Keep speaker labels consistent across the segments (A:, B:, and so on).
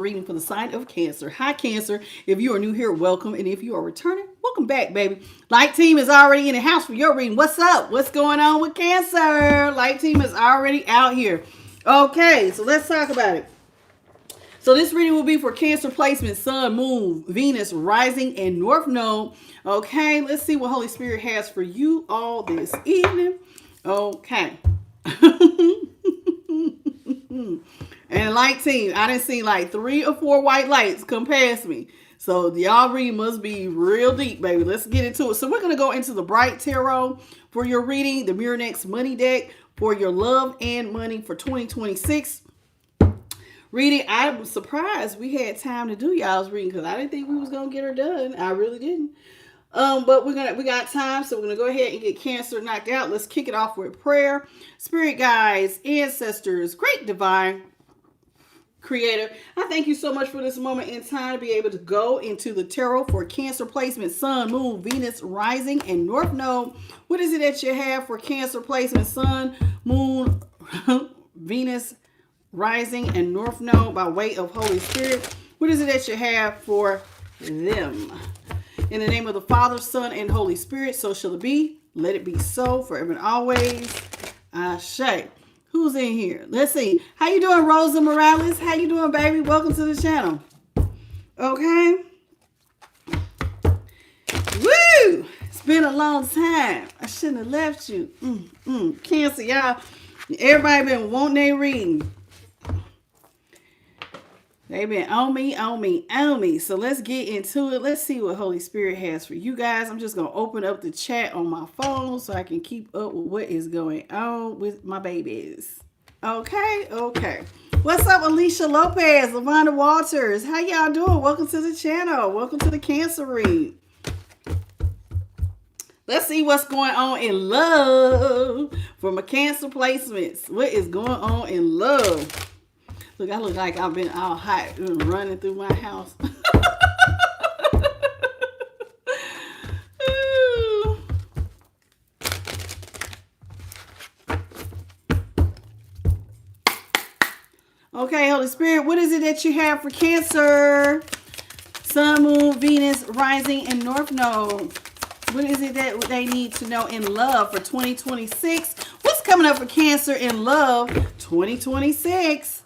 A: reading for the sign of Cancer. Hi, Cancer. If you are new here, welcome. And if you are returning, welcome back, baby. Light team is already in the house for your reading. What's up? What's going on with Cancer? Light team is already out here. Okay, so let's talk about it. So this reading will be for Cancer placement, Sun, Moon, Venus, Rising, and North Node. Okay, let's see what Holy Spirit has for you all this evening. Okay. And light team, I done seen like 3 or 4 white lights come past me. So y'all reading must be real deep, baby. Let's get into it. So we're going to go into the Bright Tarot for your reading, the Mirror Next Money Deck for your love and money for 2026. Reading, I'm surprised we had time to do y'all's reading because I didn't think we was going to get her done. I really didn't. But we got time, so we're gonna go ahead and get Cancer knocked out. Let's kick it off with prayer. Spirit guides, ancestors, great divine Creator, I thank you so much for this moment in time to be able to go into the tarot for Cancer placement, Sun, Moon, Venus, Rising, and North Node. What is it that you have for Cancer placement, Sun, Moon, Venus, Rising, and North Node by way of Holy Spirit? What is it that you have for them? In the name of the Father, Son, and Holy Spirit, so shall it be. Let it be so forever and always. Ashe. Who's in here? Let's see. How you doing, Rosa Morales? How you doing, baby? Welcome to the channel. Okay. Woo! It's been a long time. I shouldn't have left you. Cancer, y'all. Everybody been wanting their reading. They've been on me. So let's get into it. Let's see what Holy Spirit has for you guys. I'm just going to open up the chat on my phone so I can keep up with what is going on with my babies. Okay. What's up, Alicia Lopez, Lavonda Walters? How y'all doing? Welcome to the channel. Welcome to the Cancer read. Let's see what's going on in love for my Cancer placements. What is going on in love? Look, I look like I've been all hot running through my house. Okay, Holy Spirit, what is it that you have for Cancer? Sun, Moon, Venus, Rising, and North Node. What is it that they need to know in love for 2026? What's coming up for Cancer in love 2026?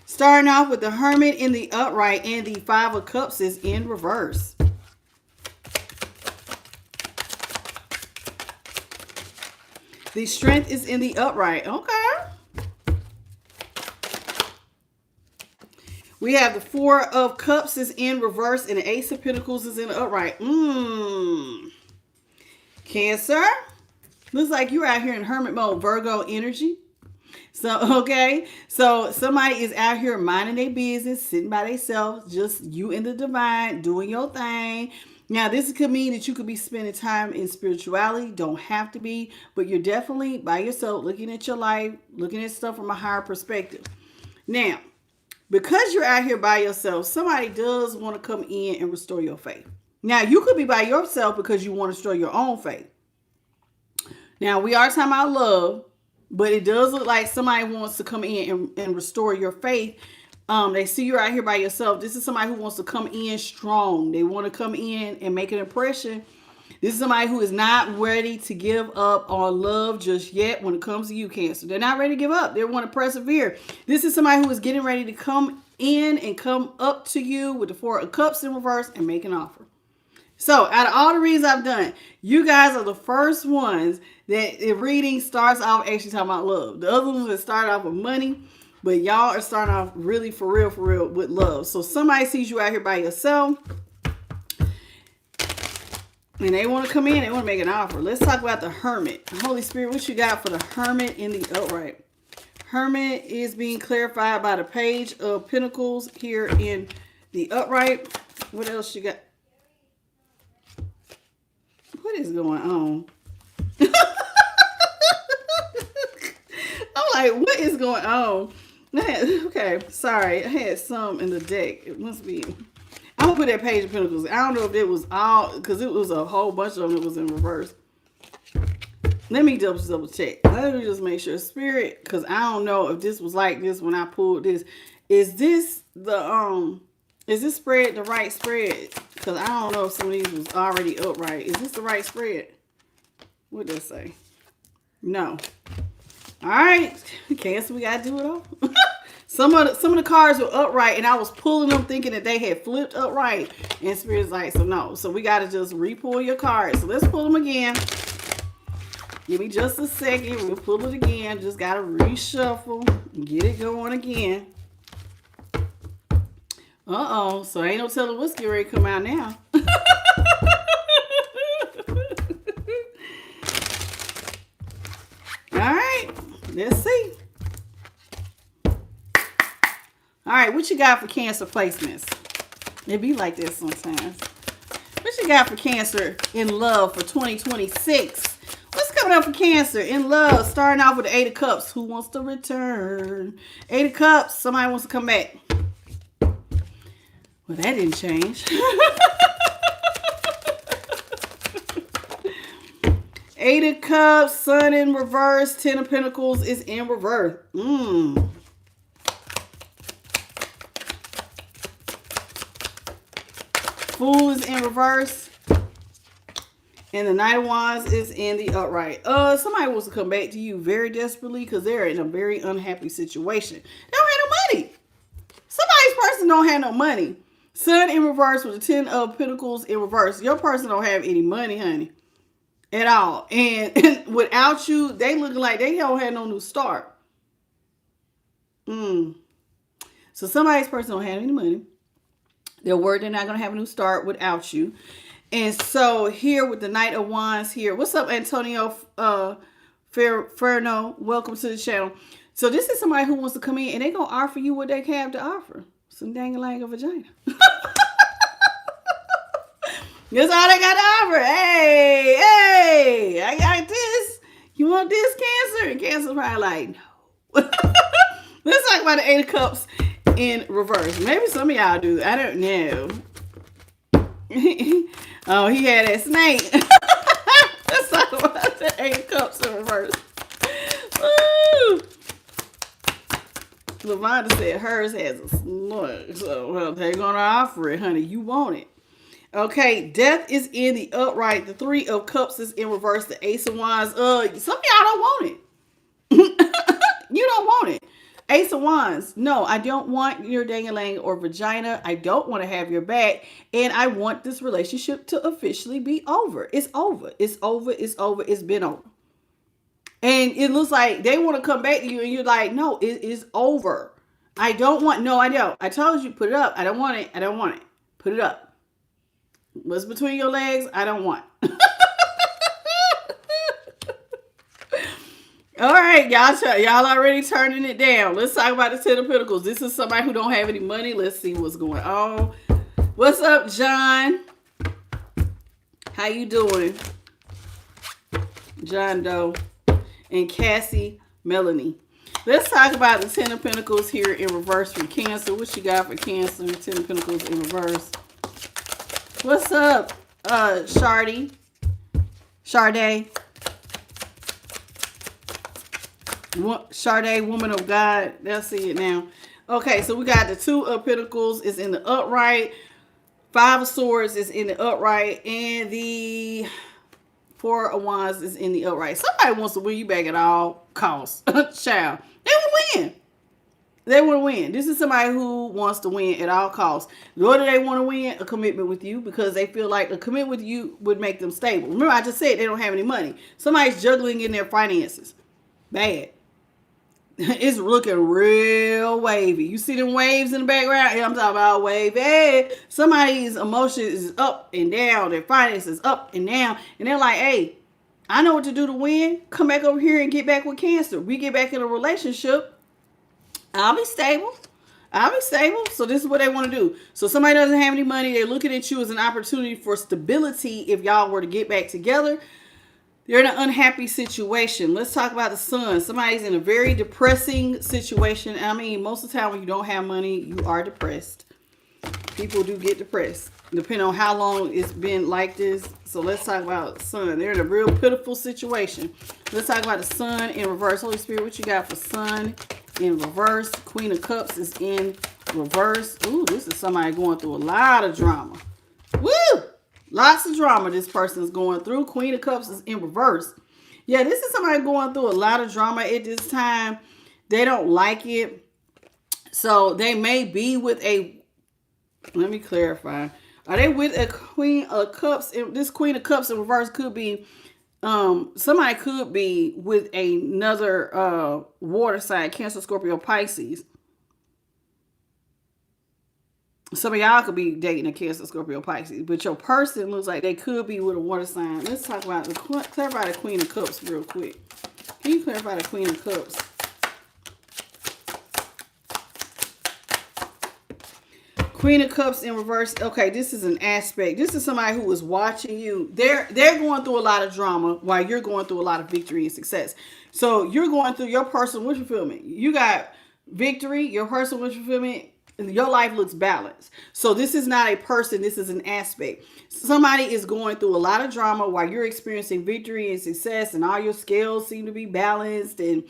A: Starting off with the Hermit in the upright and the 5 of Cups is in reverse. The Strength is in the upright. Okay. We have the 4 of Cups is in reverse and the Ace of Pentacles is in the upright. Cancer. Looks like you're out here in Hermit mode, Virgo energy. So somebody is out here minding their business, sitting by themselves, just you and the divine, doing your thing. Now, this could mean that you could be spending time in spirituality. Don't have to be, but you're definitely by yourself, looking at your life, looking at stuff from a higher perspective. Now, because you're out here by yourself, somebody does want to come in and restore your faith. Now, you could be by yourself because you want to restore your own faith. Now, we are talking about love. But it does look like somebody wants to come in and restore your faith. They see you're out here by yourself. This is somebody who wants to come in strong. They want to come in and make an impression. This is somebody who is not ready to give up on love just yet when it comes to you, Cancer. They're not ready to give up. They want to persevere. This is somebody who is getting ready to come in and come up to you with the 4 of Cups in reverse and make an offer. So, out of all the reads I've done, you guys are the first ones that the reading starts off actually talking about love. The other ones that start off with money, but y'all are starting off really for real with love. So, somebody sees you out here by yourself, and they want to come in, they want to make an offer. Let's talk about the Hermit. Holy Spirit, what you got for the Hermit in the upright? Hermit is being clarified by the Page of Pentacles here in the upright. What else you got? What is going on? I'm like, what is going on? Okay, sorry. I had some in the deck. It must be. I'm going to put that Page of Pentacles. I don't know if it was all, because it was a whole bunch of them that was in reverse. Let me double check. Let me just make sure. Spirit, because I don't know if this was like this when I pulled this. Is this the is this spread the right spread? Because I don't know if some of these was already upright. Is this the right spread? What does it say? No. All right, Cancer, we gotta do it all. Some of the cards were upright, and I was pulling them thinking that they had flipped upright. And Spirit's like, so no. So we gotta just re-pull your cards. So let's pull them again. Give me just a second. We'll pull it again. Just gotta reshuffle and get it going again. Uh-oh. So ain't no telling what's getting ready to come out now. All right. Let's see. All right. What you got for Cancer placements? It be like this sometimes. What you got for Cancer in love for 2026? What's coming up for Cancer in love? Starting off with the 8 of Cups. Who wants to return? 8 of Cups. Somebody wants to come back. Well, that didn't change. 8 of Cups. Sun in reverse. 10 of Pentacles is in reverse. Fool is in reverse. And the Knight of Wands is in the upright. Somebody wants to come back to you very desperately because they're in a very unhappy situation. They don't have no money. Somebody's person don't have no money. Sun in reverse with the 10 of Pentacles in reverse. Your person don't have any money, honey. At all. And without you, they looking like they don't have no new start. So somebody's person don't have any money. They're worried they're not going to have a new start without you. And so here with the Knight of Wands here. What's up, Antonio Ferno? Welcome to the channel. So this is somebody who wants to come in and they're going to offer you what they have to offer. Some dang-a-lang of vagina. That's all they got to offer. Hey, I got this. You want this, Cancer? And Cancer's probably like, no. Let's talk about the 8 of Cups in reverse. Maybe some of y'all do. I don't know. Oh, he had that snake. Let's talk about the 8 of Cups in reverse. Woo! Lavonda said hers has a slug. So, well, they're going to offer it, honey. You want it. Okay, Death is in the upright. The 3 of Cups is in reverse. The Ace of Wands. Some of y'all don't want it. You don't want it. Ace of Wands. No, I don't want your dang-a-lang or vagina. I don't want to have your back. And I want this relationship to officially be over. It's over. It's over. It's over. It's been over. And it looks like they want to come back to you and you're like, no, it is over. I don't want, no, I don't. I told you, put it up. I don't want it. I don't want it. Put it up. What's between your legs? I don't want. All right, y'all already turning it down. Let's talk about the 10 of Pentacles. This is somebody who don't have any money. Let's see what's going on. What's up, John? How you doing? John Doe and Cassie Melanie. Let's talk about the 10 of Pentacles here in reverse for Cancer. What you got for Cancer? 10 of Pentacles in reverse. What's up, Sade? Sade, woman of God. Let's see it now. Okay, so we got the 2 of Pentacles is in the upright. 5 of Swords is in the upright. And the 4 of Wands is in the upright. Somebody wants to win you back at all costs. Child. They want to win. They want to win. This is somebody who wants to win at all costs. What do they want to win? A commitment with you, because they feel like a commitment with you would make them stable. Remember, I just said they don't have any money. Somebody's juggling in their finances. Bad. It's looking real wavy. You see them waves in the background? Yeah, I'm talking about wavy. Somebody's emotion is up and down. Their finances up and down. And they're like, hey, I know what to do to win. Come back over here and get back with Cancer. We get back in a relationship. I'll be stable. I'll be stable. So this is what they want to do. So somebody doesn't have any money. They're looking at you as an opportunity for stability if y'all were to get back together. They're in an unhappy situation. Let's talk about the Sun. Somebody's in a very depressing situation. I mean, most of the time when you don't have money, you are depressed. People do get depressed, depending on how long it's been like this. So let's talk about Sun. They're in a real pitiful situation. Let's talk about the Sun in reverse. Holy Spirit, what you got for Sun in reverse? Queen of Cups is in reverse. Ooh, this is somebody going through a lot of drama. Woo! Lots of drama this person is going through. Queen of Cups is in reverse. Yeah, this is somebody going through a lot of drama at this time. They don't like it. So they may be with a, let me clarify. Are they with a Queen of Cups? This Queen of Cups in reverse could be, somebody could be with another water sign, Cancer, Scorpio, Pisces. Some of y'all could be dating a Cancer, Scorpio, Pisces, but your person looks like they could be with a water sign. Let's talk about clarify the Queen of Cups real quick. Can you clarify the Queen of Cups? Queen of Cups in reverse. Okay, this is an aspect. This is somebody who is watching you. They're going through a lot of drama while you're going through a lot of victory and success. So you're going through your personal wish fulfillment. You got victory, your personal wish fulfillment. Your life looks balanced. So this is not a person. This is an aspect. Somebody is going through a lot of drama while you're experiencing victory and success, and all your scales seem to be balanced, and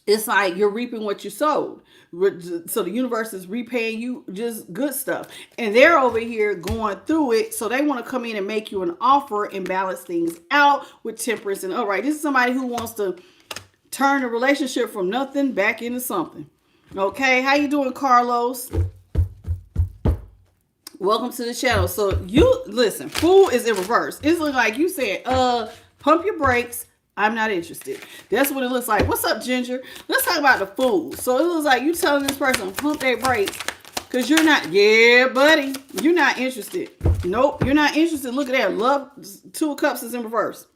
A: it's like you're reaping what you sowed. So the universe is repaying you just good stuff. And they're over here going through it. So they want to come in and make you an offer and balance things out with temperance and upright. This is somebody who wants to turn the relationship from nothing back into something. Okay, how you doing, Carlos? Welcome to the channel. So you listen, Fool is in reverse. It's looking like you said, pump your brakes. I'm not interested. That's what it looks like. What's up, Ginger? Let's talk about the Fool. So it looks like you telling this person pump their brakes because you're not. Yeah, buddy, you're not interested. Nope, you're not interested. Look at that. Love, Two of Cups is in reverse.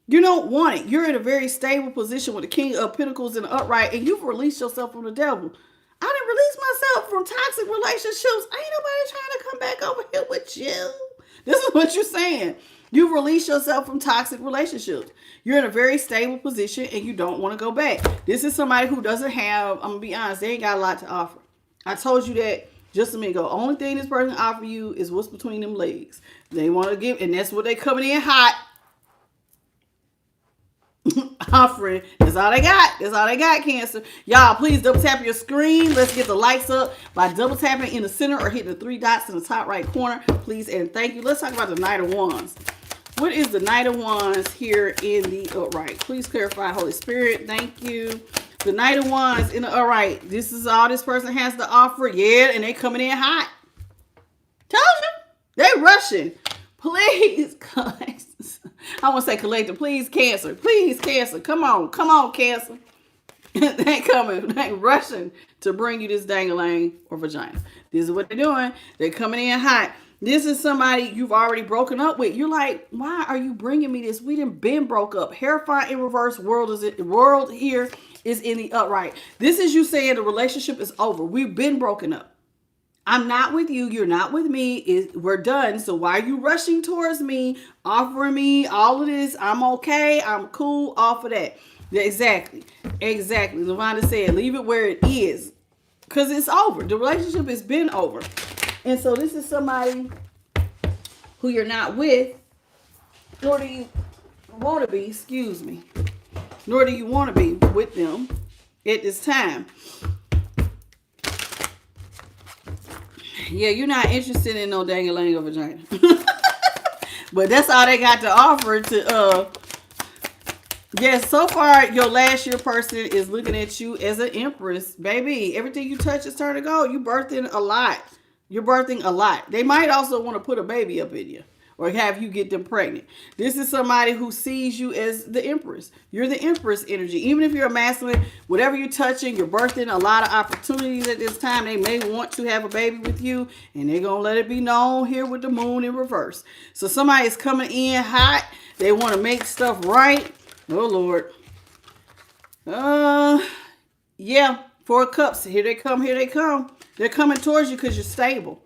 A: You don't want it. You're in a very stable position with the King of Pentacles in the upright, and you've released yourself from the devil. I didn't release myself from toxic relationships. Ain't nobody trying to come back over here with you. This is what you're saying. You've released yourself from toxic relationships. You're in a very stable position, and you don't want to go back. This is somebody who doesn't have, I'm going to be honest, they ain't got a lot to offer. I told you that just a minute ago. Only thing this person offer you is what's between them legs. They want to give, and that's what they coming in hot. Offering. That's all they got. That's all they got, Cancer. Y'all, please double tap your screen. Let's get the lights up by double tapping in the center or hitting the three dots in the top right corner. Please and thank you. Let's talk about the Knight of Wands. What is the Knight of Wands here in the upright? Please clarify, Holy Spirit. Thank you. The Knight of Wands in the upright. This is all this person has to offer. Yeah, and they coming in hot. Told you. They rushing. Please, guys. I want to say collective. Please, Cancer. Please, Cancer. Come on. Come on, Cancer. They coming. They rushing to bring you this dang-a-lang or vagina. This is what they're doing. They're coming in hot. This is somebody you've already broken up with. You're like, why are you bringing me this? We didn't been broke up. Hierophant in reverse. World here is in the upright. This is you saying the relationship is over. We've been broken up. I'm not with you. You're not with me. We're done. So why are you rushing towards me, offering me all of this? I'm okay. I'm cool. Off of that. Exactly. Exactly. Lavonda said, leave it where it is. Because it's over. The relationship has been over. And so this is somebody who you're not with, nor do you want to be, excuse me, nor do you want to be with them at this time. Yeah, you're not interested in no dang-a-lang or vagina. But that's all they got to offer to, yes, so far, your last year person is looking at you as an empress. Baby, everything you touch is turning gold. You birthing a lot. You're birthing a lot. They might also want to put a baby up in you or have you get them pregnant. This is somebody who sees you as the empress. You're the empress energy. Even if you're a masculine, whatever you're touching, you're birthing a lot of opportunities at this time. They may want to have a baby with you, and they're going to let it be known here with the moon in reverse. So somebody is coming in hot. They want to make stuff right. Oh, Lord. Yeah, Four of Cups. Here they come. Here they come. They're coming towards you because you're stable.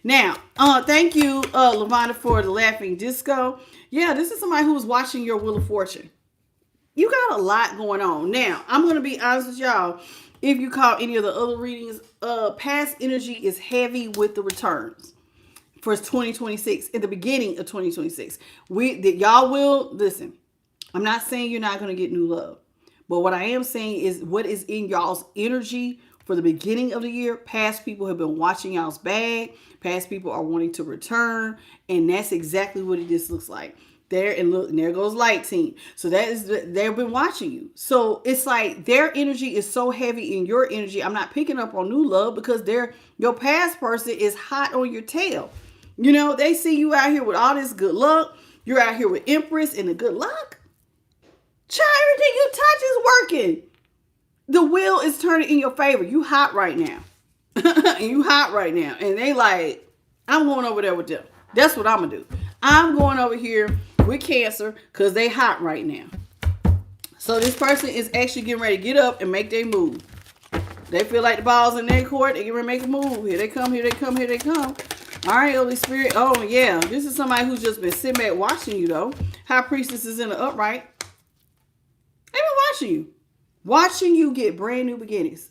A: Now, thank you, Lavonda, for the laughing disco. Yeah, this is somebody who's watching your Wheel of Fortune. You got a lot going on. Now, I'm going to be honest with y'all. if you call any of the other readings, past energy is heavy with the returns for 2026, in the beginning of 2026. Y'all will, listen, I'm not saying you're not going to get new love. But what I am saying is what is in y'all's energy for the beginning of the year. Past people have been watching y'all's bag. Past people are wanting to return. And that's exactly what it just looks like. There, and look, and there goes Light Team. So they've been watching you. So it's like their energy is so heavy in your energy. I'm not picking up on new love because your past person is hot on your tail. You know, they see you out here with all this good luck. You're out here with Empress and the good luck. Child, everything you touch is working. The wheel is turning in your favor. You hot right now. You hot right now. And they like, I'm going over there with them. That's what I'm going to do. I'm going over here with Cancer because they hot right now. So this person is actually getting ready to get up and make their move. They feel like the ball's in their court. They get ready to make a move. Here they come, here they come, here they come. All right, Holy Spirit. Oh, yeah. This is somebody who's just been sitting back watching you, though. High Priestess is in the upright. They've been watching you. Watching you get brand new beginnings.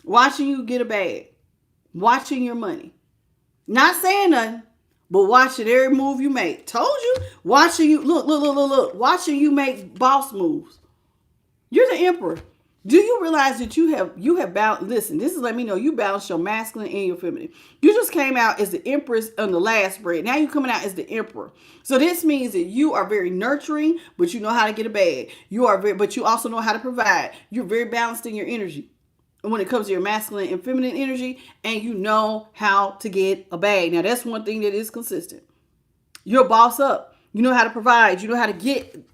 A: Watching you get a bag. Watching your money. Not saying nothing, but watching every move you make. Told you. Watching you. Look. Watching you make boss moves. You're the Emperor. Do you realize that you have balanced? Listen, this is letting me know you balance your masculine and your feminine. You just came out as the Empress on the last spread. Now you're coming out as the Emperor. So this means that you are very nurturing, but you know how to get a bag. But you also know how to provide. You're very balanced in your energy when it comes to your masculine and feminine energy, and you know how to get a bag. Now that's one thing that is consistent. You're a boss up. You know how to provide. You know how to get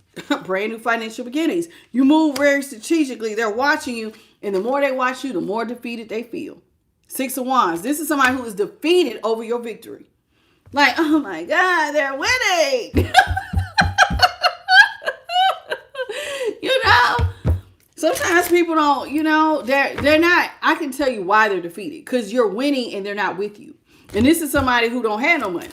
A: brand new financial beginnings. You move very strategically. They're watching you, and the more they watch you, the more defeated they feel. 6 of Wands. This is somebody who is defeated over your victory. Like, oh my God, they're winning. You know, sometimes people don't, you know, they're not. I can tell you why they're defeated. Because you're winning and they're not with you. And this is somebody who don't have no money.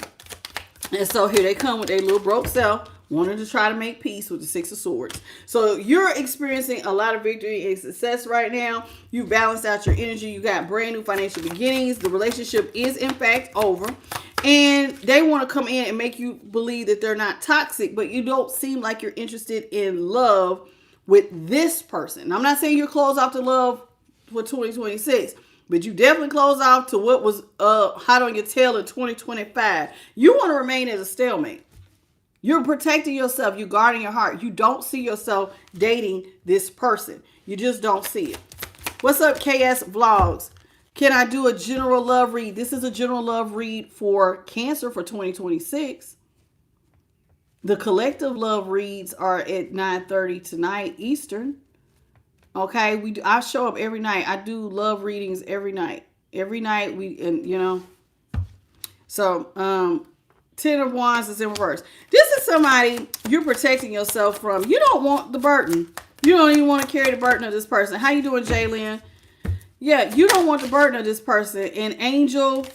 A: And so here they come with their little broke self, wanting to try to make peace with the 6 of Swords. So you're experiencing a lot of victory and success right now. You balanced out your energy. You got brand new financial beginnings. The relationship is in fact over. And they want to come in and make you believe that they're not toxic, but you don't seem like you're interested in love with this person. I'm not saying you're closed off to love for 2026. But you definitely close off to what was hot on your tail in 2025. You want to remain as a stalemate. You're protecting yourself. You're guarding your heart. You don't see yourself dating this person. You just don't see it. What's up, KS Vlogs? Can I do a general love read? This is a general love read for Cancer for 2026. The collective love reads are at 9:30 tonight Eastern. Okay, I show up every night. I do love readings every night. Every night So 10 of Wands is in reverse. This is somebody you're protecting yourself from. You don't want the burden. You don't even want to carry the burden of this person. How you doing, Jaylyn? Yeah, you don't want the burden of this person. And Angel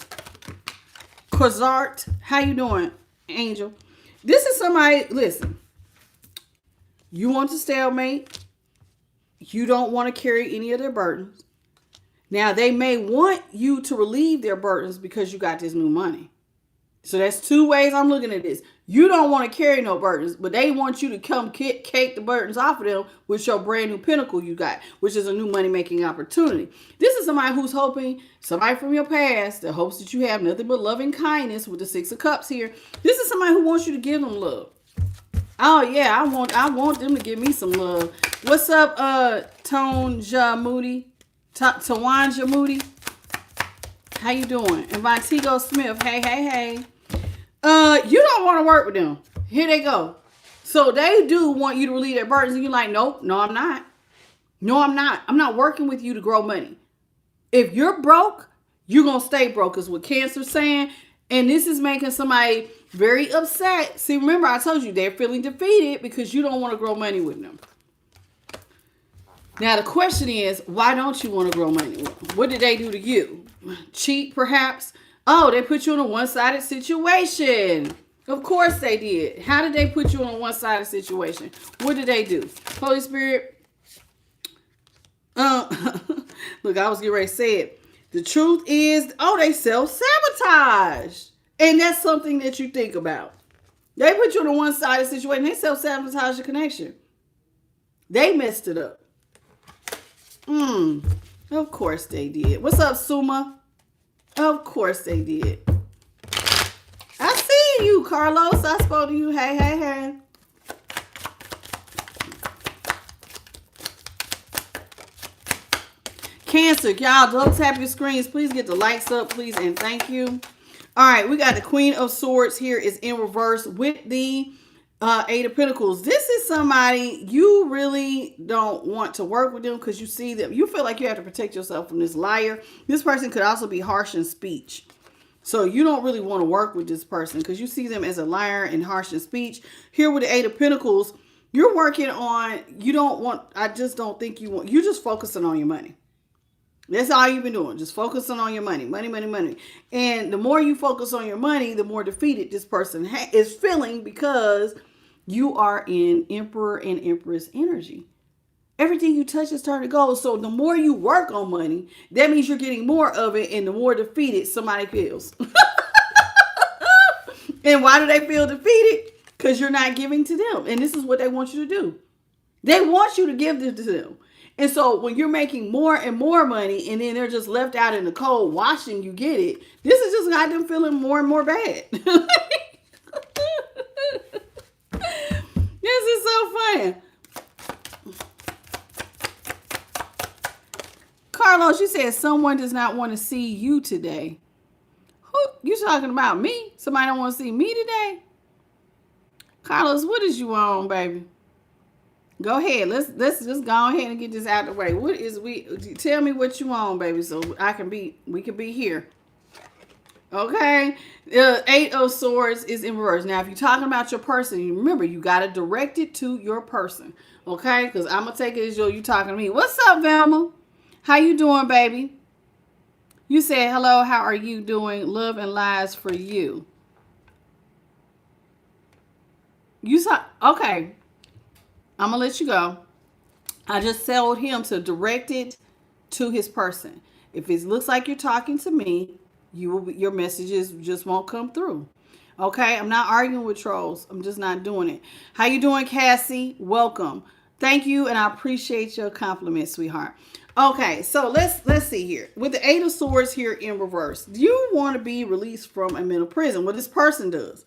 A: Quazart, how you doing, Angel? This is somebody, listen, you want to stalemate. You don't want to carry any of their burdens. Now, they may want you to relieve their burdens because you got this new money. So that's two ways I'm looking at this. You don't want to carry no burdens, but they want you to come cake the burdens off of them with your brand new pinnacle you got, which is a new money-making opportunity. This is somebody who's hoping, somebody from your past that hopes that you have nothing but loving kindness with the 6 of Cups here. This is somebody who wants you to give them love. Oh, yeah, I want them to give me some love. What's up, Tawanja Moody? Tawanja Moody? How you doing? And Vontigo Smith, hey. You don't want to work with them. Here they go. So they do want you to relieve their burdens. And you're like, nope, no, I'm not. No, I'm not. I'm not working with you to grow money. If you're broke, you're going to stay broke is what Cancer's saying. And this is making somebody very upset. See, remember, I told you they're feeling defeated because you don't want to grow money with them. Now, the question is, why don't you want to grow money with them? What did they do to you? Cheat, perhaps? Oh, they put you in a one-sided situation. Of course they did. How did they put you in a one-sided situation? What did they do? Holy Spirit, Look, I was getting ready to say it. The truth is, oh, they self-sabotage. And that's something that you think about. They put you on the one side of the situation. They self-sabotage the connection. They messed it up. Of course they did. What's up, Suma? Of course they did. I see you, Carlos. I spoke to you. Hey, hey, hey. Cancer, y'all double tap your screens. Please get the likes up, please, and thank you. All right, we got the Queen of Swords here is in reverse with the Eight of Pentacles. This is somebody you really don't want to work with them because you see them. You feel like you have to protect yourself from this liar. This person could also be harsh in speech. So you don't really want to work with this person because you see them as a liar and harsh in speech. Here with the Eight of Pentacles, you're working on, I just don't think you're just focusing on your money. That's all you've been doing. Just focusing on your money. Money, money, money. And the more you focus on your money, the more defeated this person is feeling because you are in Emperor and Empress energy. Everything you touch is turning to gold. So the more you work on money, that means you're getting more of it, and the more defeated somebody feels. And why do they feel defeated? Because you're not giving to them. And this is what they want you to do. They want you to give this to them. And so when you're making more and more money and then they're just left out in the cold watching you get it, this is just got them feeling more and more bad. This is so fun. Carlos, you said someone does not want to see you today. Who you talking about? Me? Somebody don't want to see me today? Carlos, what is you on, baby? Go ahead. Let's just go ahead and get this out of the way. Tell me what you on, baby, so we can be here. Okay. Eight of Swords is in reverse. Now, if you're talking about your person, you remember you got to direct it to your person. Okay? Because I'm gonna take it as you talking to me. What's up, Velma? How you doing, baby? You said hello. How are you doing? Love and lies for you. You saw okay. I'm going to let you go. I just told him to direct it to his person. If it looks like you're talking to me, your messages just won't come through. Okay? I'm not arguing with trolls. I'm just not doing it. How you doing, Cassie? Welcome. Thank you, and I appreciate your compliment, sweetheart. Okay, so let's see here. With the Eight of Swords here in reverse, do you want to be released from a mental prison? Well, this person does.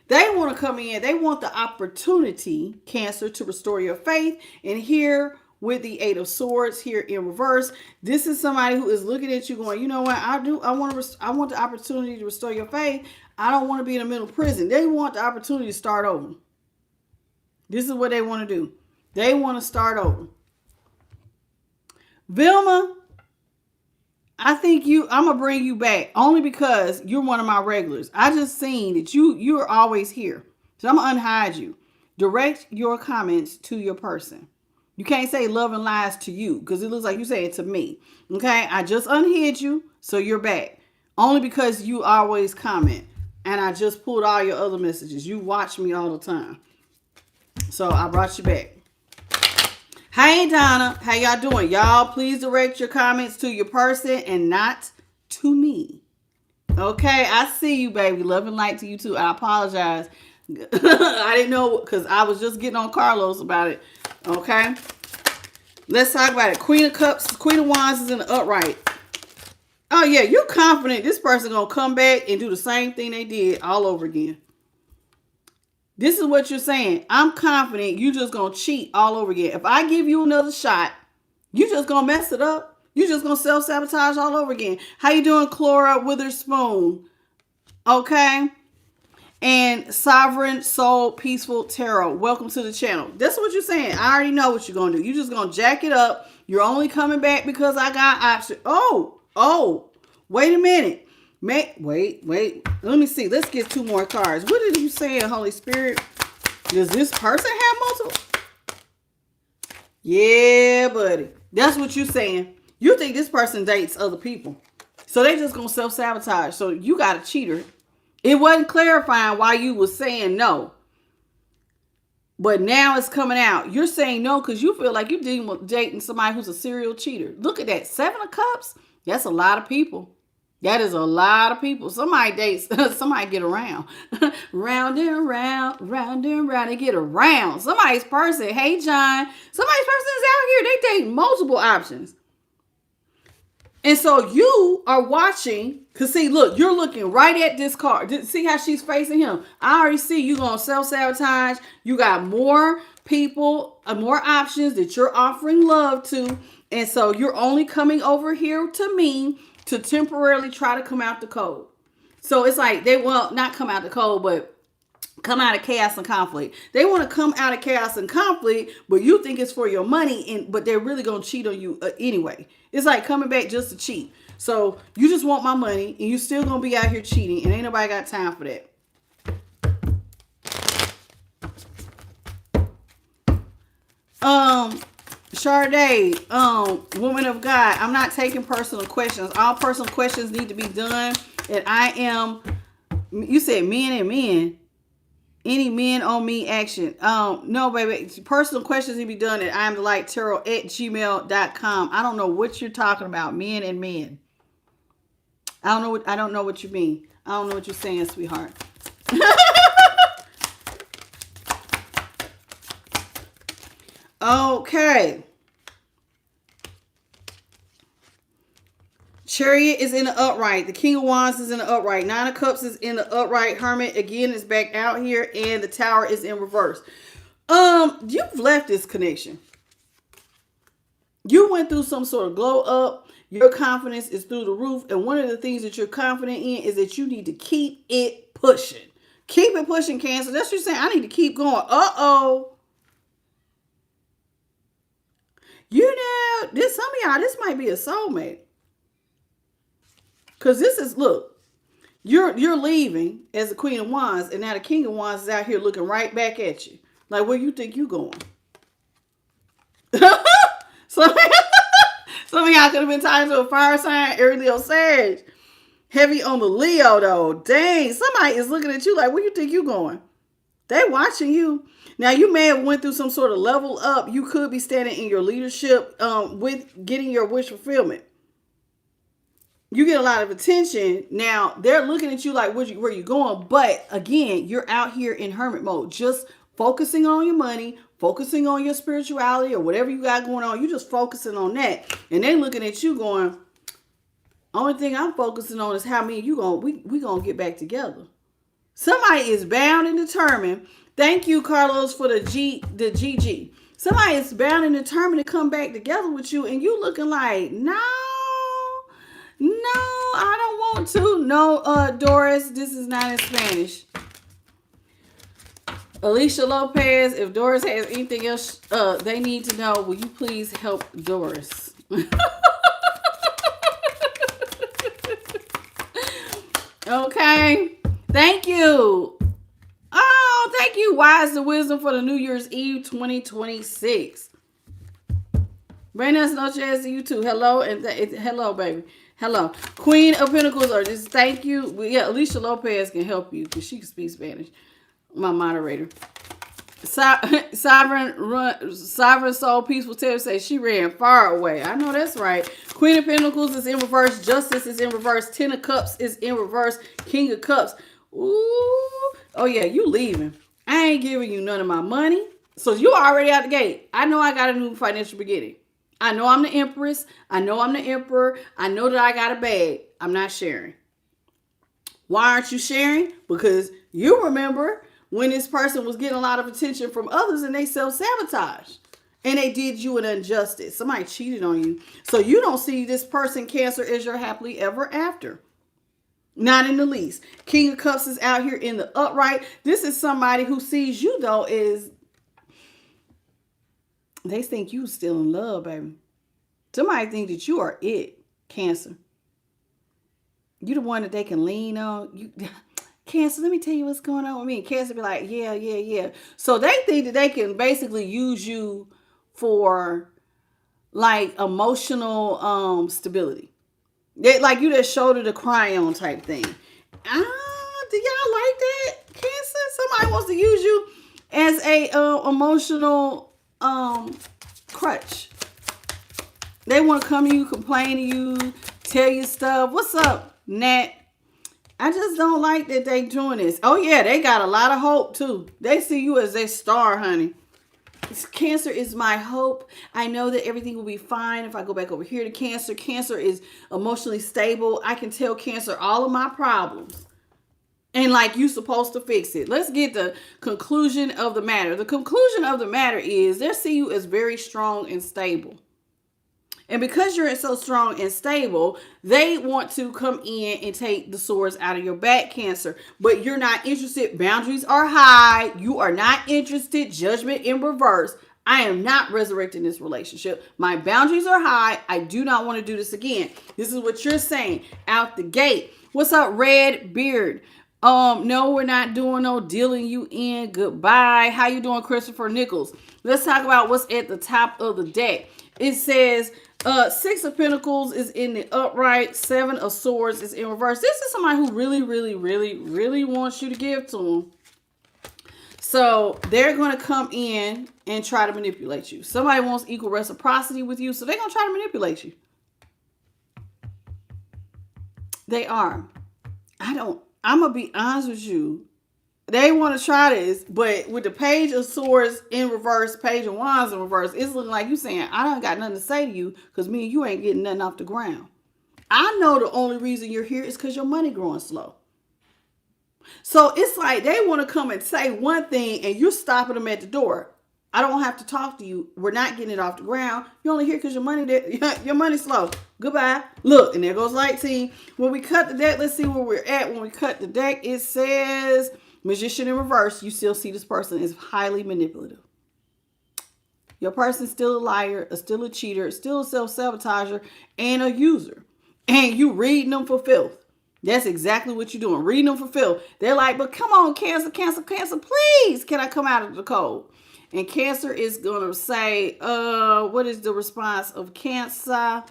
A: They want to come in. They want the opportunity, Cancer, to restore your faith. And here with the Eight of Swords here in reverse, this is somebody who is looking at you going, you know what? I want the opportunity to restore your faith. I don't want to be in a mental prison. They want the opportunity to start over. This is what they want to do. They want to start over. Vilma, I think I'm going to bring you back only because you're one of my regulars. I just seen that you're always here. So I'm going to unhide you. Direct your comments to your person. You can't say love and lies to you because it looks like you say it to me. Okay? I just unhid you, so you're back. Only because you always comment. And I just pulled all your other messages. You watch me all the time. So I brought you back. Hey, Donna. How y'all doing? Y'all, please direct your comments to your person and not to me. Okay? I see you, baby. Love and light to you, too. I apologize. I didn't know because I was just getting on Carlos about it. Okay? Let's talk about it. Queen of Cups, Queen of Wands is in the upright. Oh, yeah. You're confident this person going to come back and do the same thing they did all over again. This is what you're saying. I'm confident you just going to cheat all over again. If I give you another shot, you just going to mess it up. You just going to self-sabotage all over again. How you doing, Clara Witherspoon? Okay. And Sovereign Soul Peaceful Tarot. Welcome to the channel. That's what you're saying. I already know what you're going to do. You're just going to jack it up. You're only coming back because I got options. Oh, wait a minute. Wait. Let me see. Let's get two more cards. What did you say, Holy Spirit? Does this person have multiple? Yeah, buddy. That's what you're saying. You think this person dates other people. So they just going to self-sabotage. So you got a cheater. It wasn't clarifying why you was saying no. But now it's coming out. You're saying no because you feel like you're dating somebody who's a serial cheater. Look at that. 7 of Cups. That's a lot of people. That is a lot of people. Somebody dates, somebody get around. Round and round, round and round. They get around. Somebody's person, hey John, somebody's person is out here. They date multiple options. And so you are watching, because see, look, you're looking right at this card. See how she's facing him? I already see you going to self-sabotage. You got more people, more options that you're offering love to. And so you're only coming over here to me to temporarily try to come out the cold. So it's like they will not come out the cold, but come out of chaos and conflict. They want to come out of chaos and conflict, but you think it's for your money, but they're really going to cheat on you anyway. It's like coming back just to cheat. So you just want my money, and you still going to be out here cheating, and ain't nobody got time for that. Sade, woman of God, I'm not taking personal questions. All personal questions need to be done. And I am, you said men and men. Any men on me action. No, baby. Personal questions need to be done at imthelighttarot@gmail.com. I don't know what you're talking about. Men and men. I don't know what you mean. I don't know what you're saying, sweetheart. Okay. Chariot is in the upright. The King of Wands is in the upright. 9 of Cups is in the upright. Hermit again is back out here, and the Tower is in reverse. You've left this connection. You went through some sort of glow up. Your confidence is through the roof, and one of the things that you're confident in is that you need to keep it pushing. Keep it pushing, Cancer. That's what you're saying. I need to keep going. You know, some of y'all, this might be a soulmate. Because this is, look, you're leaving as the Queen of Wands, and now the King of Wands is out here looking right back at you. Like, where you think you going? Some of y'all could have been tied to a fire sign, Aries, Leo, Sag. Heavy on the Leo, though. Dang, somebody is looking at you like, where you think you going? They watching you. Now, you may have went through some sort of level up. You could be standing in your leadership with getting your wish fulfillment. You get a lot of attention. Now, they're looking at you like, where you going? But, again, you're out here in hermit mode. Just focusing on your money, focusing on your spirituality or whatever you got going on. You're just focusing on that. And they looking at you going, only thing I'm focusing on is how me and you we gonna get back together. Somebody is bound and determined. Thank you, Carlos, for the GG. Somebody is bound and determined to come back together with you, and you looking like, no, I don't want to. No, Doris, this is not in Spanish. Alicia Lopez, if Doris has anything else they need to know, will you please help Doris? Okay. Thank you. Oh, thank you. Wise the wisdom for the New Year's Eve 2026. Buenas noches to you too. Hello and hello, baby. Hello. Queen of Pentacles or just thank you. Yeah, Alicia Lopez can help you because she can speak Spanish. My moderator. Sovereign Soul Peaceful Tale says she ran far away. I know that's right. Queen of Pentacles is in reverse. Justice is in reverse. 10 of Cups is in reverse. King of Cups. Ooh. Oh yeah, you leaving. I ain't giving you none of my money. So you already out the gate. I know I got a new financial beginning. I know I'm the Empress. I know I'm the Emperor. I know that I got a bag. I'm not sharing. Why aren't you sharing? Because you remember when this person was getting a lot of attention from others and they self-sabotaged. And they did you an injustice. Somebody cheated on you. So you don't see this person, Cancer, as your happily ever after. Not in the least. King of Cups is out here in the upright. This is somebody who sees you, though, is they think you still in love, baby. Somebody think that you are it, Cancer. You the one that they can lean on. You, Cancer, let me tell you what's going on with me. Cancer be like, yeah. So they think that they can basically use you for like emotional stability. They like you that shoulder to cry on type thing. Do y'all like that, Cancer? Somebody wants to use you as a emotional crutch. They want to come to you, complain to you, tell you stuff. What's up, Nat? I just don't like that they doing this. Oh yeah, they got a lot of hope too. They see you as their star, honey. Cancer is my hope. I know that everything will be fine if I go back over here to Cancer. Cancer is emotionally stable. I can tell Cancer all of my problems. And like you supposed to fix it. Let's get the conclusion of the matter. The conclusion of the matter is they see you as very strong and stable. And because you're so strong and stable, they want to come in and take the swords out of your back, Cancer. But you're not interested. Boundaries are high. You are not interested. Judgment in reverse. I am not resurrecting this relationship. My boundaries are high. I do not want to do this again. This is what you're saying out the gate. What's up, Red Beard? No, we're not doing no dealing you in. Goodbye. How you doing, Christopher Nichols? Let's talk about what's at the top of the deck. It says 6 of Pentacles is in the upright. 7 of Swords is in reverse. This is somebody who really wants you to give to them. So they're going to come in and try to manipulate you. Somebody wants equal reciprocity with you, so they're going to try to manipulate you. They are. I'm going to be honest with you. They want to try this, but with the Page of Swords in reverse, Page of Wands in reverse, it's looking like you saying, I don't got nothing to say to you because me and you ain't getting nothing off the ground. I know the only reason you're here is because your money growing slow. So it's like they want to come and say one thing and you're stopping them at the door. I don't have to talk to you. We're not getting it off the ground. You're only here because your money's slow. Goodbye. Look, and there goes Light Team. When we cut the deck, let's see where we're at. When we cut the deck, it says Magician in reverse. You still see this person is highly manipulative. Your person's still a liar, still a cheater, still a self-sabotager, and a user. And you reading them for filth. That's exactly what you're doing. Reading them for filth. They're like, but come on, Cancer, please. Can I come out of the cold? And Cancer is going to say, what is the response of Cancer?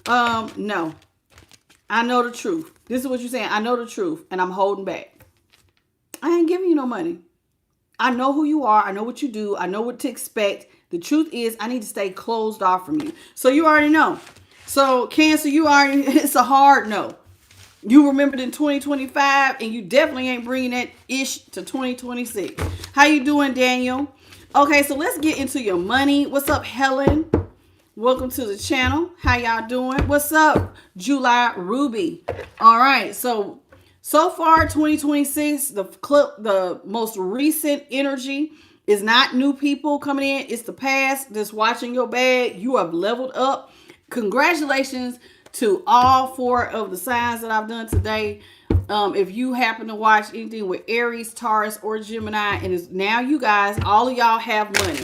A: No. I know the truth. This is what you're saying. I know the truth, and I'm holding back. I ain't giving you no money. I know who you are. I know what you do. I know what to expect. The truth is, I need to stay closed off from you. So you already know. So Cancer, it's a hard no. You remembered in 2025, and you definitely ain't bringing that ish to 2026. How you doing, Daniel? Okay, so let's get into your money. What's up, Helen? Welcome to the channel. How y'all doing? What's up, July Ruby? All right, so far 2026, the most recent energy is not new people coming in. It's the past that's watching your bag. You have leveled up. Congratulations to all 4 of the signs that I've done today. If you happen to watch anything with Aries, Taurus, or Gemini, and it's now you guys, all of y'all have money.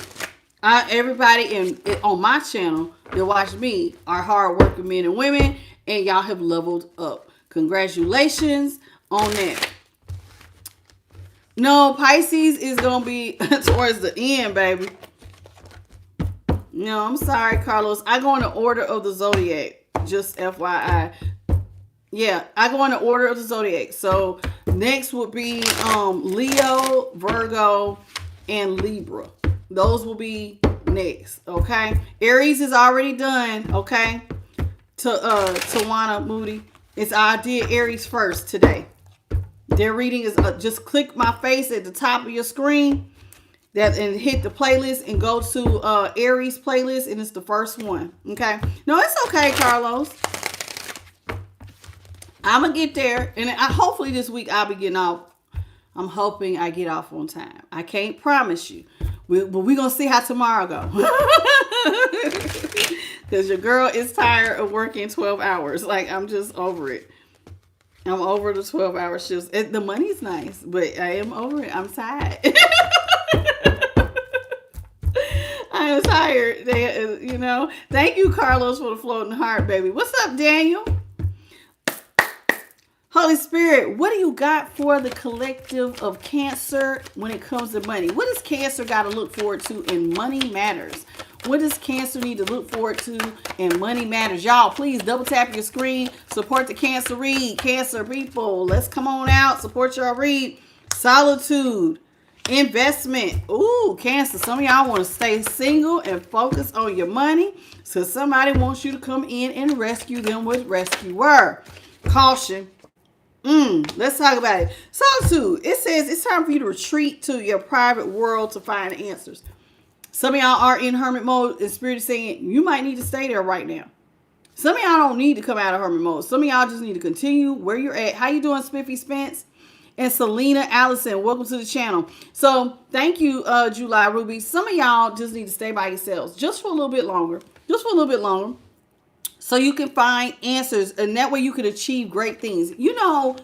A: Everybody on my channel that watch me are hardworking men and women, and y'all have leveled up. Congratulations on that. No, Pisces is going to be towards the end, baby. No, I'm sorry, Carlos. I go in the order of the zodiac. Just FYI. Yeah, I go in the order of the zodiac. So next would be Leo, Virgo, and Libra. Those will be next. Okay. Aries is already done. Okay. Tawana Moody. I did Aries first today. Their reading is just click my face at the top of your screen. And hit the playlist and go to Aries playlist, and it's the first one. Okay. No, it's okay, Carlos. I'm gonna get there, and hopefully this week I'll be getting off. I'm hoping I get off on time. I can't promise you, but we're gonna see how tomorrow goes. Because your girl is tired of working 12 hours. Like, I'm just over it. I'm over the 12-hour shifts. The money's nice, but I am over it. I'm tired. I am tired. Thank you, Carlos, for the floating heart, baby. What's up, Daniel? Holy Spirit, what do you got for the collective of Cancer when it comes to money? What does Cancer got to look forward to in Money Matters? What does Cancer need to look forward to in Money Matters? Y'all, please double tap your screen. Support the Cancer read. Cancer people, let's come on out. Support your read. Solitude. Investment. Ooh, Cancer. Some of y'all want to stay single and focus on your money. So somebody wants you to come in and rescue them with rescuer. Caution. Let's talk about it. Solitude. It says it's time for you to retreat to your private world to find answers. Some of y'all are in hermit mode, and Spirit is saying you might need to stay there right now. Some of y'all don't need to come out of hermit mode. Some of y'all just need to continue where you're at. How you doing, Spiffy Spence? And Selena Allison, welcome to the channel. So thank you, July Ruby. Some of y'all just need to stay by yourselves just for a little bit longer. Just for a little bit longer. So you can find answers, and that way you can achieve great things. You know,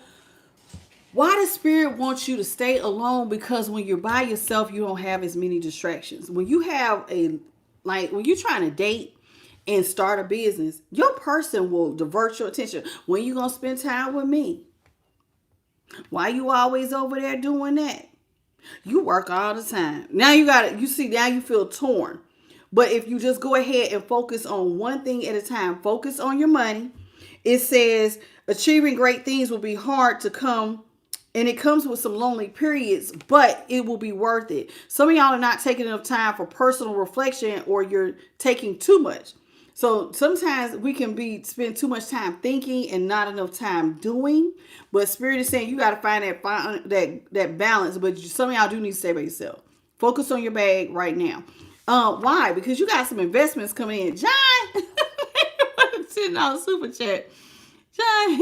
A: why does Spirit want you to stay alone? Because when you're by yourself, you don't have as many distractions. When you have when you're trying to date and start a business, your person will divert your attention. When you going to spend time with me? Why you always over there doing that? You work all the time. Now now you feel torn. But if you just go ahead and focus on one thing at a time, focus on your money. It says achieving great things will be hard to come, and it comes with some lonely periods, but it will be worth it. Some of y'all are not taking enough time for personal reflection, or you're taking too much. So sometimes we can spend too much time thinking and not enough time doing. But Spirit is saying you got to find that balance. But some of y'all do need to stay by yourself. Focus on your bag right now. Why? Because you got some investments coming in. John, sitting on super chat. John,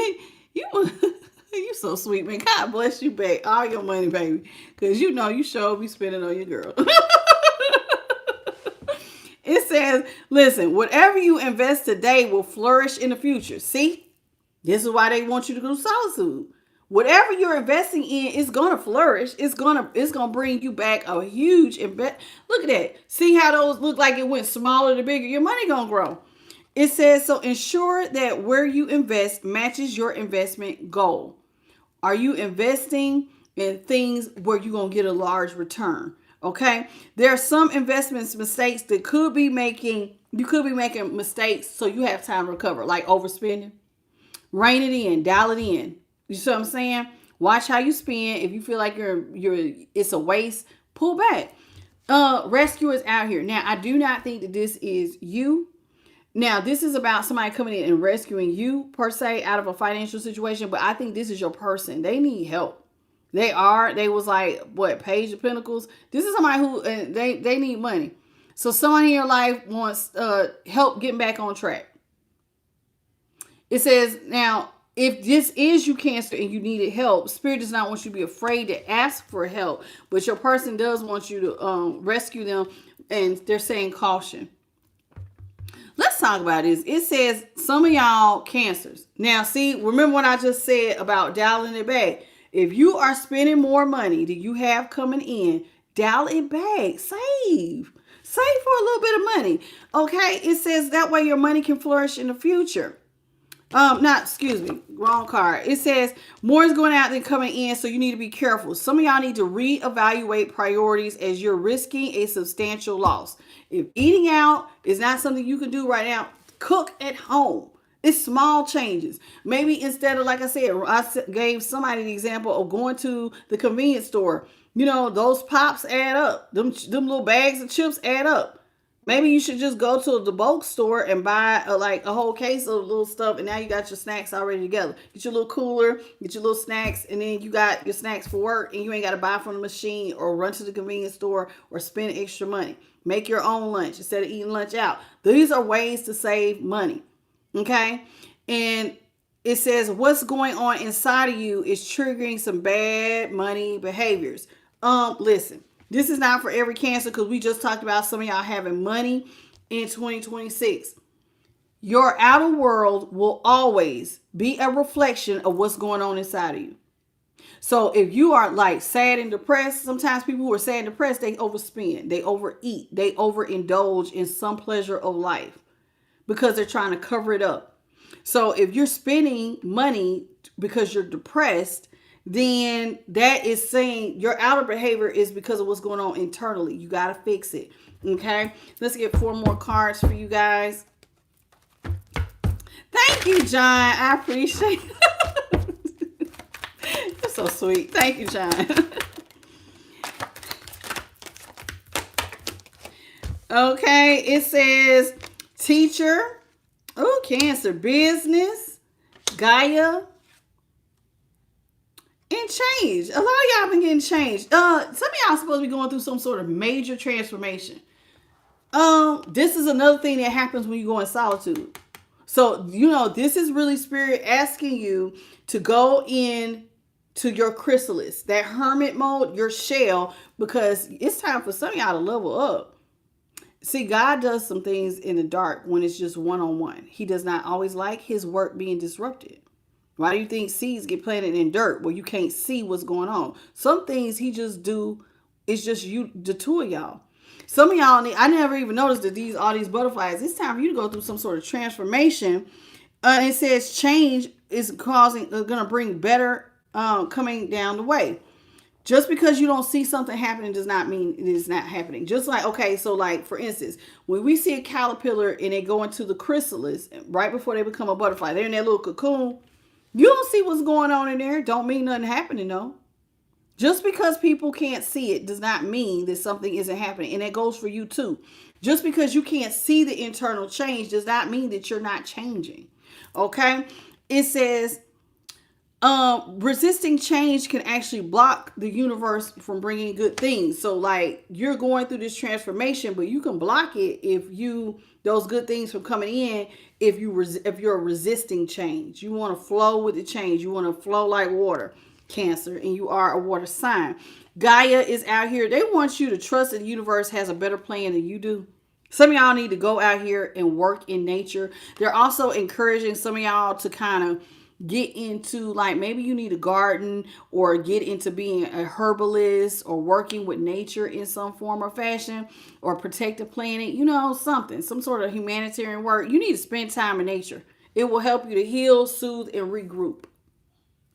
A: you so sweet, man. God bless you back. All your money, baby. Because you know you sure be spending on your girl. It says, listen, whatever you invest today will flourish in the future. See? This is why they want you to go to solitude. Whatever you're investing in is going to flourish. It's going to bring you back a huge invest. Look at that. See how those look like it went smaller to bigger? Your money going to grow. It says, so ensure that where you invest matches your investment goal. Are you investing in things where you're going to get a large return? Okay. There are some investments mistakes that you could be making mistakes so you have time to recover, like overspending. Rein it in, dial it in. You see what I'm saying? Watch how you spend. If you feel like it's a waste, pull back. Rescuers out here. Now, I do not think that this is you. Now, this is about somebody coming in and rescuing you per se out of a financial situation, but I think this is your person. They need help. They was like, what, Page of Pentacles? This is somebody who, they need money. So someone in your life wants help getting back on track. It says, now, if this is you, Cancer, and you needed help, Spirit does not want you to be afraid to ask for help, but your person does want you to rescue them, and they're saying caution. Let's talk about this. It says some of y'all Cancers. Now, see, remember what I just said about dialing it back. If you are spending more money than you have coming in, dial it back. Save. Save for a little bit of money. Okay? It says that way your money can flourish in the future. Wrong card. It says more is going out than coming in, so you need to be careful. Some of y'all need to reevaluate priorities as you're risking a substantial loss. If eating out is not something you can do right now, cook at home. It's small changes. Maybe instead of, like I said, I gave somebody the example of going to the convenience store. You know, those pops add up. Them little bags of chips add up. Maybe you should just go to the bulk store and buy a whole case of little stuff, and now you got your snacks already together. Get your little cooler, get your little snacks, and then you got your snacks for work, and you ain't got to buy from the machine or run to the convenience store or spend extra money. Make your own lunch instead of eating lunch out. These are ways to save money. Okay? And it says what's going on inside of you is triggering some bad money behaviors. Listen. This is not for every Cancer, because we just talked about some of y'all having money in 2026. Your outer world will always be a reflection of what's going on inside of you. So if you are like sad and depressed, sometimes people who are sad and depressed, they overspend, they overeat, they overindulge in some pleasure of life because they're trying to cover it up. So if you're spending money because you're depressed, then that is saying your outer behavior is because of what's going on internally. You got to fix it. Okay. Let's get 4 more cards for you guys. Thank you, John. I appreciate it. You're so sweet. Thank you, John. Okay, it says teacher. Oh, Cancer, business, Gaia, and change. A lot of y'all been getting changed. Some of y'all supposed to be going through some sort of major transformation. This is another thing that happens when you go in solitude. So, this is really spirit asking you to go in to your chrysalis, that hermit mode, your shell, because it's time for some of y'all to level up. See, God does some things in the dark when it's just one-on-one. He does not always like his work being disrupted. Why do you think seeds get planted in dirt where you can't see what's going on? Some things he just do, it's just you, the two of y'all. Some of y'all I never even noticed that all these butterflies, it's time for you to go through some sort of transformation. It says change is going to bring better coming down the way. Just because you don't see something happening does not mean it is not happening. Just like, okay, so like, for instance, when we see a caterpillar and they go into the chrysalis right before they become a butterfly, they're in that little cocoon. You don't see what's going on in there. Don't mean nothing happening, though. Just because people can't see it does not mean that something isn't happening. And that goes for you too. Just because you can't see the internal change does not mean that you're not changing. Okay? It says, resisting change can actually block the universe from bringing good things. So like, you're going through this transformation, but you can block it if those good things from coming in, if you're resisting change. You want to flow with the change. You want to flow like water, Cancer, and you are a water sign. Gaia is out here. They want you to trust that the universe has a better plan than you do. Some of y'all need to go out here and work in nature. They're also encouraging some of y'all to kind of get into, like, maybe you need a garden or get into being a herbalist or working with nature in some form or fashion, or protect the planet, some sort of humanitarian work. You need to spend time in nature. It will help you to heal, soothe, and regroup.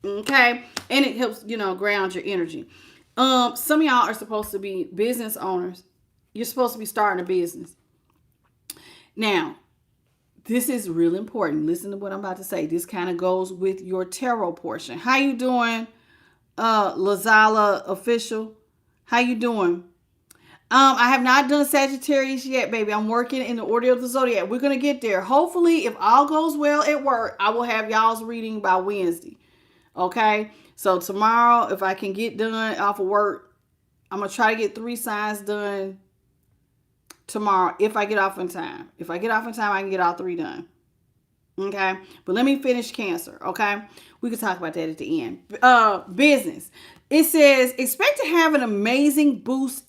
A: Okay? And it helps, ground your energy. Some of y'all are supposed to be business owners. You're supposed to be starting a business. Now, this is real important. Listen to what I'm about to say. This kind of goes with your tarot portion. How you doing, Lazala official? How you doing? I have not done Sagittarius yet, baby. I'm working in the order of the zodiac. We're going to get there. Hopefully, if all goes well at work, I will have y'all's reading by Wednesday. Okay? So tomorrow, if I can get done off of work, I'm going to try to get 3 signs done tomorrow if I get off in time. If I get off in time, I can get all 3 done. Okay? But let me finish Cancer, okay? We can talk about that at the end. Business. It says, expect to have an amazing boost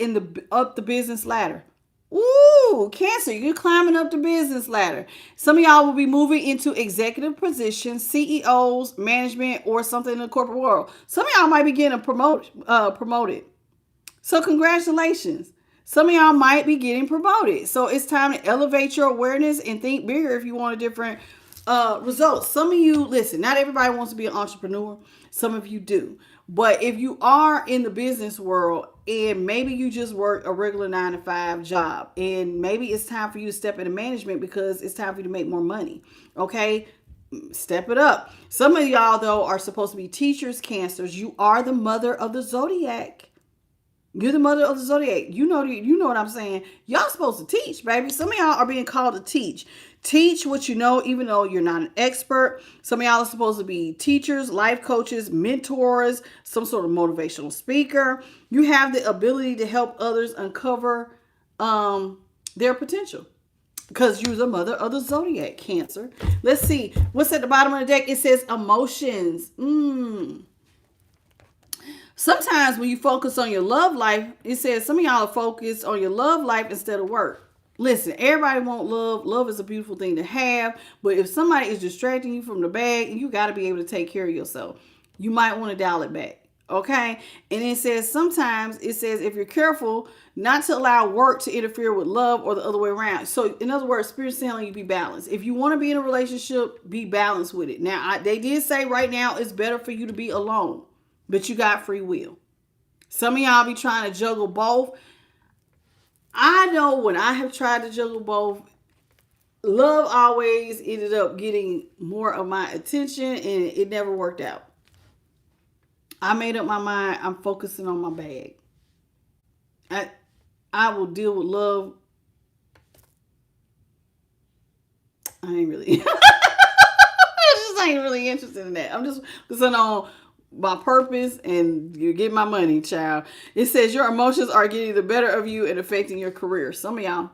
A: up the business ladder. Ooh, Cancer, you're climbing up the business ladder. Some of y'all will be moving into executive positions, CEOs, management, or something in the corporate world. Some of y'all might be getting promoted. So congratulations. Some of y'all might be getting promoted. So it's time to elevate your awareness and think bigger if you want a different results. Some of you, listen, not everybody wants to be an entrepreneur. Some of you do. But if you are in the business world and maybe you just work a regular 9-to-5 job, and maybe it's time for you to step into management because it's time for you to make more money. Okay? Step it up. Some of y'all, though, are supposed to be teachers, Cancers. You are the mother of the zodiac. You're the mother of the zodiac. You know what I'm saying. Y'all supposed to teach, baby. Some of y'all are being called to teach. Teach what you know, even though you're not an expert. Some of y'all are supposed to be teachers, life coaches, mentors, some sort of motivational speaker. You have the ability to help others uncover their potential because you're the mother of the zodiac, Cancer. Let's see. What's at the bottom of the deck? It says emotions. Sometimes when you focus on your love life, it says some of y'all are focused on your love life instead of work. Listen, everybody wants love. Love is a beautiful thing to have. But if somebody is distracting you from the bag, you got to be able to take care of yourself. You might want to dial it back. Okay? And it says sometimes, if you're careful not to allow work to interfere with love or the other way around. So in other words, Spirit's telling you be balanced. If you want to be in a relationship, be balanced with it. Now, they did say right now it's better for you to be alone. But you got free will. Some of y'all be trying to juggle both. I know when I have tried to juggle both, love always ended up getting more of my attention and it never worked out. I made up my mind. I'm focusing on my bag. I will deal with love I ain't really. I just ain't really interested in that. I'm just focusing on my purpose and you get my money, child. It says your emotions are getting the better of you and affecting your career. Some of y'all,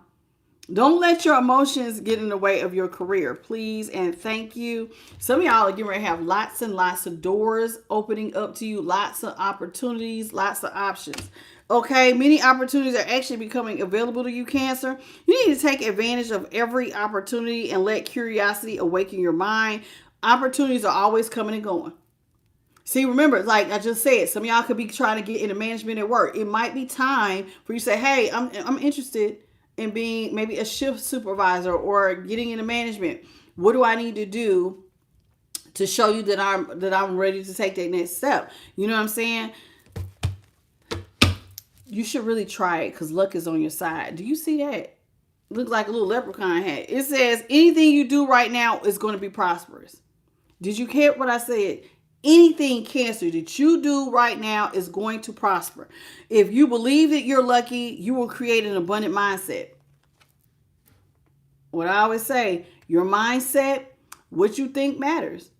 A: don't let your emotions get in the way of your career, please and thank you. Some of y'all are getting ready to have lots and lots of doors opening up to you, lots of opportunities, lots of options. Okay, many opportunities are actually becoming available to you, Cancer. You need to take advantage of every opportunity and let curiosity awaken your mind. Opportunities are always coming and going. See, remember, like I just said, some of y'all could be trying to get into management at work. It might be time for you to say, hey, I'm interested in being maybe a shift supervisor or getting into management. What do I need to do to show you that I'm ready to take that next step? You know what I'm saying? You should really try it because luck is on your side. Do you see that? Looks like a little leprechaun hat. It says anything you do right now is going to be prosperous. Did you hear what I said? Anything, Cancer, that you do right now is going to prosper. If you believe that you're lucky, you will create an abundant mindset. What I always say, your mindset, what you think matters.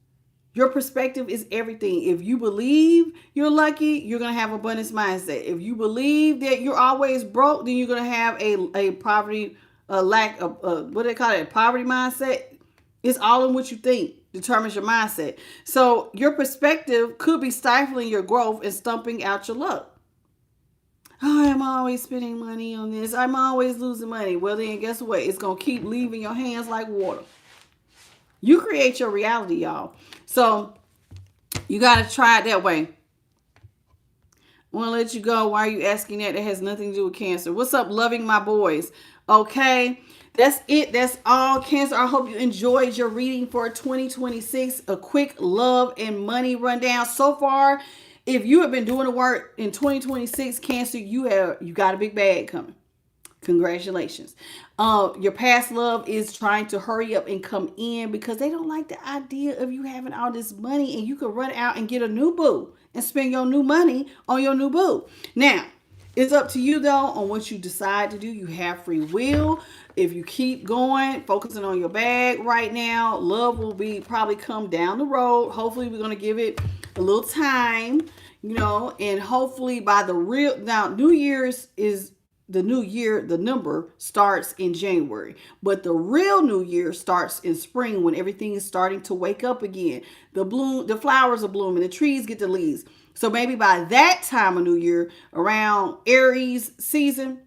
A: Your perspective is everything. If you believe you're lucky, you're going to have abundance mindset. If you believe that you're always broke, then you're going to have a poverty, a lack of, what do they call it, poverty mindset. It's all in what you think determines your mindset. So your perspective could be stifling your growth and stumping out your luck. Oh, I'm always spending money on this. I'm always losing money. Well, then guess what? It's going to keep leaving your hands like water. You create your reality, y'all. So you got to try it that way. I want to let you go. Why are you asking that? That has nothing to do with Cancer. What's up, loving my boys? Okay. That's it. That's all, Cancer. I hope you enjoyed your reading for 2026. A quick love and money rundown. So far, if you have been doing the work in 2026, Cancer, you got a big bag coming. Congratulations. Your past love is trying to hurry up and come in because they don't like the idea of you having all this money and you can run out and get a new boo and spend your new money on your new boo. Now, it's up to you, though, on what you decide to do. You have free will. If you keep going, focusing on your bag right now, love will be probably come down the road. Hopefully, we're going to give it a little time, and hopefully by now, New Year's is the new year. The number starts in January, but the real new year starts in spring when everything is starting to wake up again. The flowers are blooming, the trees get the leaves. So maybe by that time of New Year, around Aries season,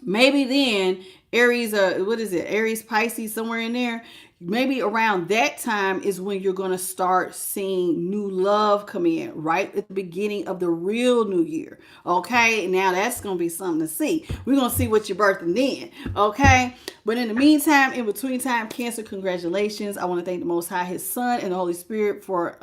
A: maybe then Aries, Aries, Pisces, somewhere in there. Maybe around that time is when you're going to start seeing new love come in, right at the beginning of the real new year. Okay, now that's going to be something to see. We're going to see what you're birthing then. Okay, but in the meantime, in between time, Cancer, congratulations. I want to thank the Most High, His Son, and the Holy Spirit for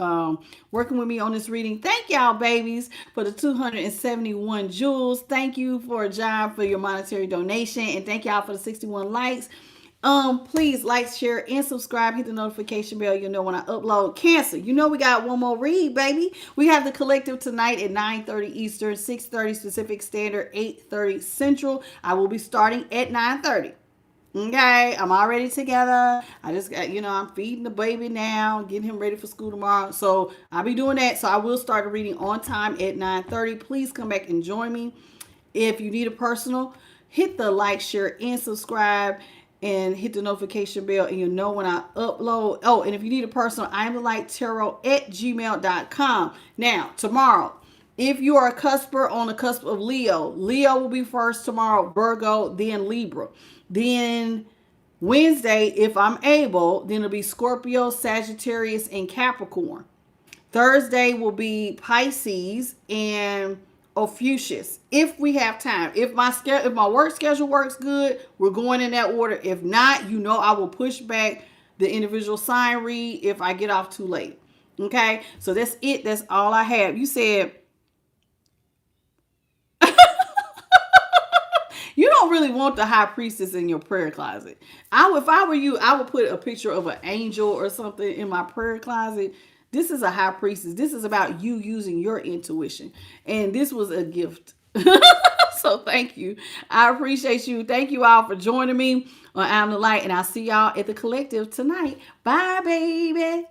A: working with me on this reading. Thank y'all, babies, for the 271 jewels. Thank you for John for your monetary donation, and thank y'all for the 61 likes. Please like, share, and subscribe. Hit the notification bell. You'll know when I upload. Cancer, we got one more read, baby. We have the collective tonight at 9:30 Eastern, 6:30 Pacific Standard, 8:30 Central. I will be starting at 9:30. Okay, I'm already together. I just got, I'm feeding the baby now, getting him ready for school tomorrow. So I'll be doing that. So I will start a reading on time at 9:30. Please come back and join me. If you need a personal, hit the like, share, and subscribe. And hit the notification bell and you'll know when I upload. Oh, and if you need a personal, IamTheLightTarot@gmail.com. Now, tomorrow, if you are a cusper on the cusp of Leo will be first tomorrow, Virgo, then Libra. Then Wednesday, if I'm able, then it'll be Scorpio, Sagittarius, and Capricorn. Thursday will be Pisces and Ophiuchus, if we have time. If my work schedule works good, we're going in that order. If not, I will push back the individual sign read if I get off too late. Okay, so that's it. That's all I have. You said you don't really want the high priestess in your prayer closet. If I were you, I would put a picture of an angel or something in my prayer closet. This is a high priestess. This is about you using your intuition. And this was a gift. So thank you. I appreciate you. Thank you all for joining me on I'm the Light, and I'll see y'all at the collective tonight. Bye, baby.